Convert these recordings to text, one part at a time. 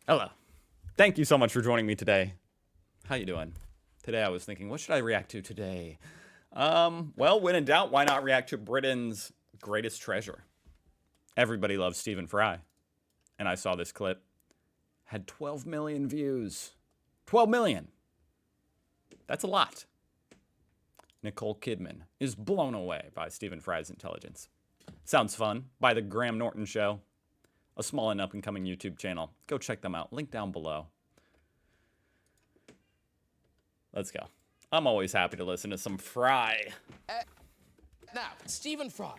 Hello. Thank you so much for joining me today. How you doing? Today I was thinking, what should I react to today? Well, when in doubt, why not react to Britain's greatest treasure? Everybody loves Stephen Fry. And I saw this clip. Had 12 million views. 12 million! That's a lot. Nicole Kidman is blown away by Stephen Fry's intelligence. Sounds fun. By The Graham Norton Show. A small and up-and-coming YouTube channel. Go check them out. Link down below. Let's go. I'm always happy to listen to some Fry. Now, Stephen Fry.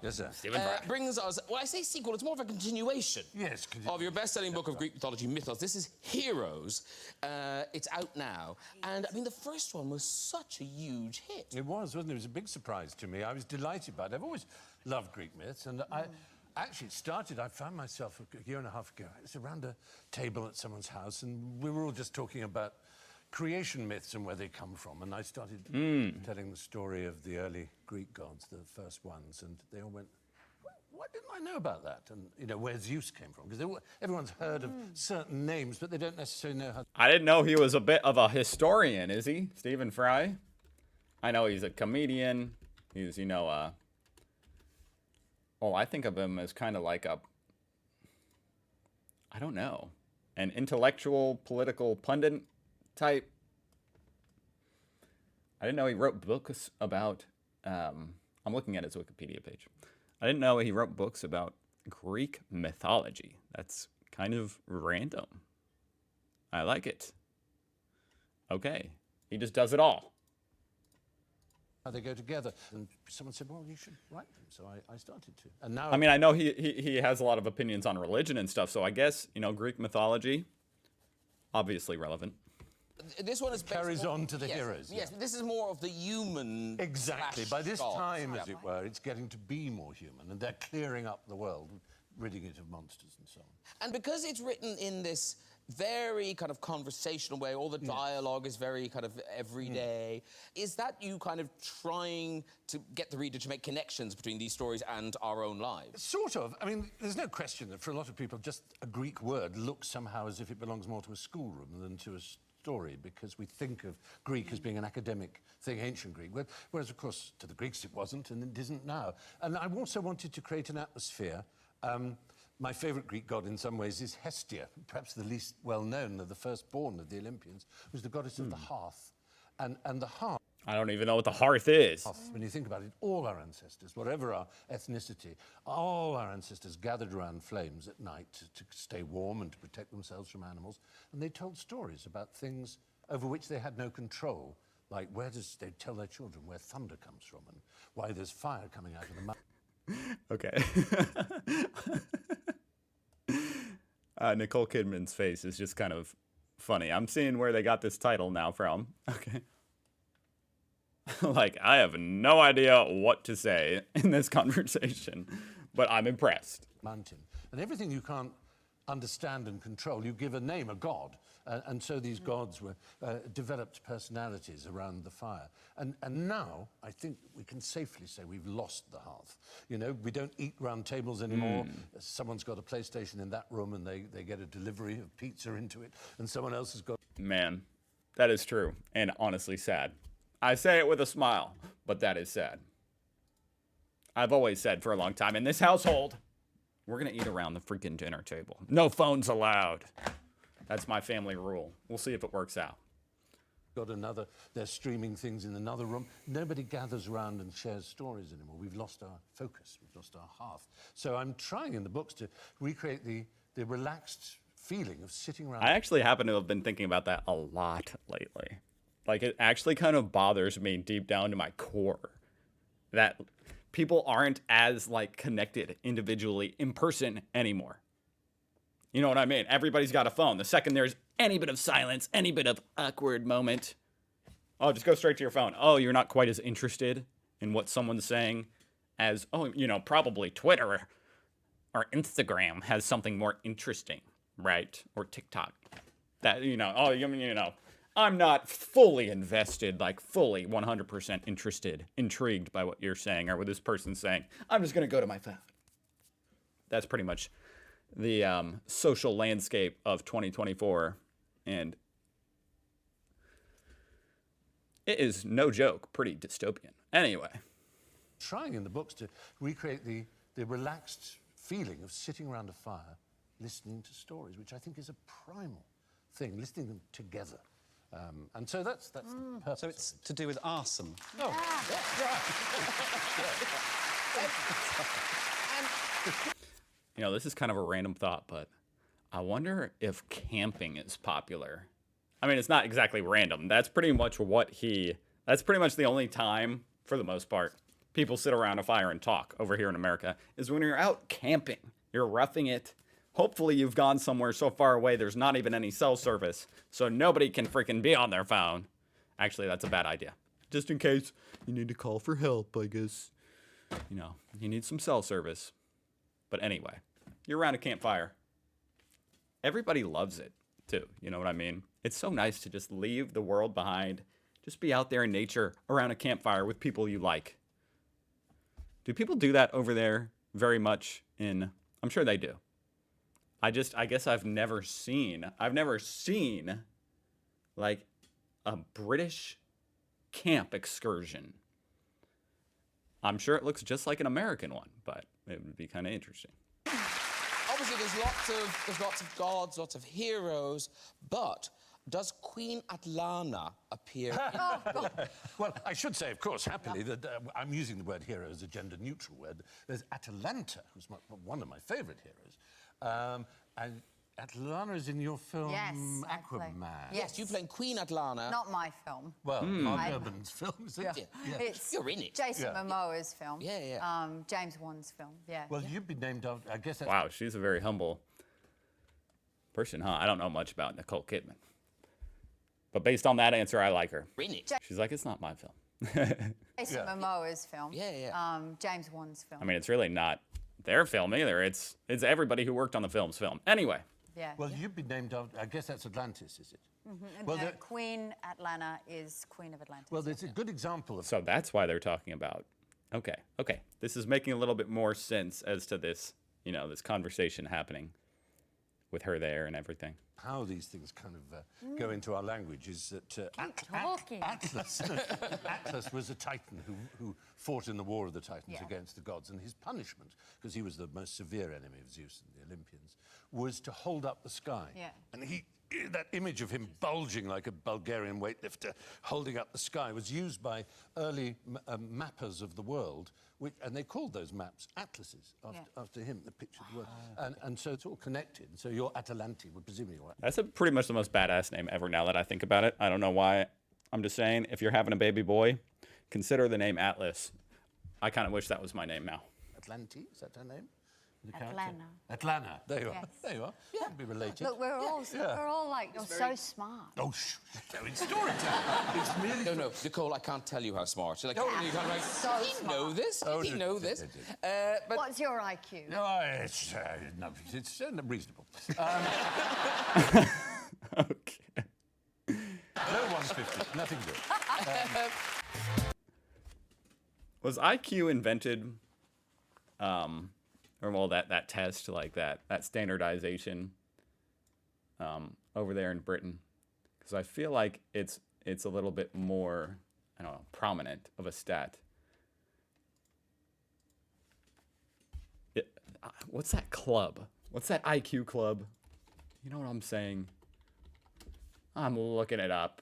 Yes, sir. Stephen Fry. Brings us, well, I say sequel, it's more of a continuation. Yes. Of your best-selling book of Greek mythology, Mythos. This is Heroes. It's out now. And, I mean, the first one was such a huge hit. It was, wasn't it? It was a big surprise to me. I was delighted by it. I've always loved Greek myths, and Actually, it started, I found myself a year and a half ago. It was around a table at someone's house, and we were all just talking about creation myths and where they come from. And I started telling the story of the early Greek gods, the first ones, and they all went, what didn't I know about that? And, you know, where Zeus came from. Because everyone's heard of certain names, but they don't necessarily know how. I didn't know he was a bit of a historian, is he? Stephen Fry? I know he's a comedian. He's, you know, I think of him as kind of like I don't know, an intellectual, political pundit type. I didn't know he wrote books about, I'm looking at his Wikipedia page. I didn't know he wrote books about Greek mythology. That's kind of random. I like it. Okay, he just does it all. How they go together. And someone said, well, you should write them. So I started to. And now, I mean, I know he has a lot of opinions on religion and stuff, so I guess, you know, Greek mythology, obviously relevant. This one is carries on to the heroes. Yes, this is more of the human. Exactly. By this gods. time, as it were, it's getting to be more human, and they're clearing up the world, ridding it of monsters and so on. And because it's written in this very kind of conversational way, all the dialogue is very kind of everyday. Is that you kind of trying to get the reader to make connections between these stories and our own lives? Sort of. I mean, there's no question that for a lot of people, just a Greek word looks somehow as if it belongs more to a schoolroom than to a story, because we think of Greek as being an academic thing, ancient Greek, whereas, of course, to the Greeks it wasn't, and it isn't now. And I also wanted to create an atmosphere. My favourite Greek god in some ways is Hestia, perhaps the least well-known of the firstborn of the Olympians, who's the goddess of the hearth. And the hearth... I don't even know what the hearth is. When you think about it, all our ancestors, whatever our ethnicity, all our ancestors gathered around flames at night to stay warm and to protect themselves from animals. And they told stories about things over which they had no control, like they'd tell their children where thunder comes from and why there's fire coming out of the mountain. Okay. Nicole Kidman's face is just kind of funny. I'm seeing where they got this title now from. Okay. Like, I have no idea what to say in this conversation, but I'm impressed. Mountain. And everything you can't understand and control, you give a name, a god. And so these gods were developed personalities around the fire. And now, I think we can safely say we've lost the hearth. You know, we don't eat round tables anymore. Someone's got a PlayStation in that room and they get a delivery of pizza into it, and someone else has got... Man, that is true, and honestly sad. I say it with a smile, but that is sad. I've always said for a long time, in this household, we're gonna eat around the freaking dinner table. No phones allowed. That's my family rule. We'll see if it works out. They're streaming things in another room. Nobody gathers around and shares stories anymore. We've lost our focus. We've lost our hearth. So I'm trying in the books to recreate the relaxed feeling of sitting around. I actually happen to have been thinking about that a lot lately. Like, it actually kind of bothers me deep down to my core that people aren't as, like, connected individually in person anymore. You know what I mean? Everybody's got a phone. The second there's any bit of silence, any bit of awkward moment, oh, just go straight to your phone. Oh, you're not quite as interested in what someone's saying as, oh, you know, probably Twitter or Instagram has something more interesting, right? Or TikTok. That, you know, oh, you know, I'm not fully invested, like fully 100% interested, intrigued by what you're saying or what this person's saying. I'm just going to go to my phone. That's pretty much the social landscape of 2024, and it is no joke, pretty dystopian. Anyway, Trying in the books to recreate the relaxed feeling of sitting around a fire, listening to stories, which I think is a primal thing, listening them together. And so that's the purpose. So it's to do with arson. Oh, you know, this is kind of a random thought, but I wonder if camping is popular. I mean, it's not exactly random. That's pretty much that's pretty much the only time, for the most part, people sit around a fire and talk over here in America, is when you're out camping. You're roughing it. Hopefully you've gone somewhere so far away there's not even any cell service, so nobody can freaking be on their phone. Actually, that's a bad idea. Just in case you need to call for help, I guess. You know, you need some cell service. But anyway, you're around a campfire. Everybody loves it, too. You know what I mean? It's so nice to just leave the world behind. Just be out there in nature around a campfire with people you like. Do people do that over there very much I'm sure they do. I guess I've never seen like a British camp excursion. I'm sure it looks just like an American one, but it would be kind of interesting. Obviously, there's lots of gods, lots of heroes, but does Queen Atlanta appear? well, I should say, of course, happily, that I'm using the word hero as a gender-neutral word. There's Atalanta, who's one of my favourite heroes. And Atlanta is in your film Yes, I play. Aquaman. Yes, you playing Queen Atlanta. Not my film. Well, Mark Urban's film, is it? Yeah. It's You're in it. Jason Momoa's film. Yeah. James Wan's film. Yeah. Well, you've been named after, I guess that's... Wow, she's a very humble person, huh? I don't know much about Nicole Kidman. But based on that answer, I like her. You're in it. She's like, it's not my film. Jason Momoa's film. Yeah. James Wan's film. I mean, it's really not their film either. It's everybody who worked on the film's film. Anyway. Yeah. Well, you've been named after, I guess that's Atlantis, is it? And, well, Queen Atlanta is Queen of Atlantis. Well, there's a good example of... So that's why they're talking about. Okay. This is making a little bit more sense as to this, this conversation happening with her there and everything. How these things kind of go into our language is that talking. Atlas was a titan who fought in the War of the Titans against the gods, and his punishment, because he was the most severe enemy of Zeus and the Olympians, was to hold up the sky. Yeah. And that image of him bulging like a Bulgarian weightlifter holding up the sky was used by early mappers of the world, and they called those maps atlases after him, the picture of the world. And so it's all connected. So your Atalanti would presumably... That's pretty much the most badass name ever now that I think about it. I don't know why. I'm just saying, if you're having a baby boy, consider the name Atlas. I kind of wish that was my name now. Atlanti, is that her name? Atlanta. Atlanta. There you are. Yes. There you are. Yeah. Be related. Look, we're all like, you're so smart. Oh, in storytelling. It's really... No, Nicole, I can't tell you how smart. You're like, you can't like, So did he know smart. this? Did he know this? But What's your IQ? No, it's reasonable. Okay. No 150. Nothing good. Was IQ invented, or well, that test, like that standardization, over there in Britain? Because I feel like it's a little bit more, I don't know, prominent of a stat. What's that club? What's that IQ club? You know what I'm saying? I'm looking it up.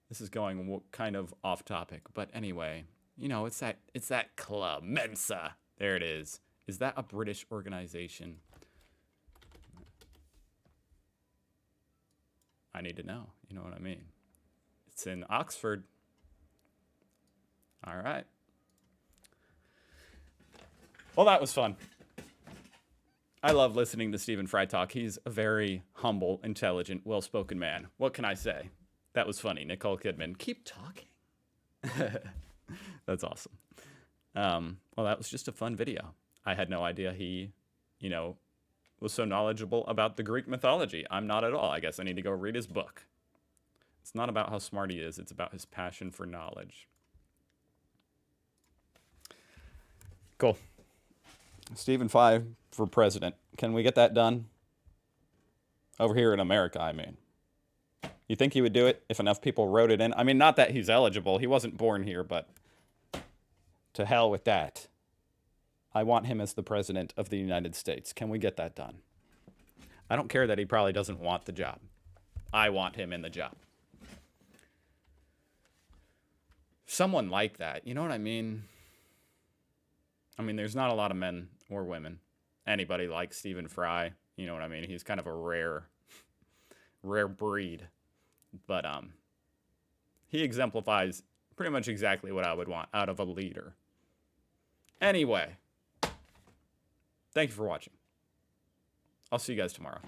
This is going kind of off topic, but anyway, it's that club, Mensa. There it is. Is that a British organization? I need to know. You know what I mean? It's in Oxford. All right. Well, that was fun. I love listening to Stephen Fry talk. He's a very humble, intelligent, well-spoken man. What can I say? That was funny. Nicole Kidman, keep talking. That's awesome. Well, that was just a fun video. I had no idea he, was so knowledgeable about the Greek mythology. I'm not at all. I guess I need to go read his book. It's not about how smart he is. It's about his passion for knowledge. Cool. Stephen Fry for president. Can we get that done? Over here in America, I mean. You think he would do it if enough people wrote it in? I mean, not that he's eligible. He wasn't born here, but to hell with that. I want him as the president of the United States. Can we get that done? I don't care that he probably doesn't want the job. I want him in the job. Someone like that, you know what I mean? I mean, there's not a lot of men or women. Anybody like Stephen Fry, you know what I mean? He's kind of a rare breed. But he exemplifies pretty much exactly what I would want out of a leader. Anyway, thank you for watching. I'll see you guys tomorrow.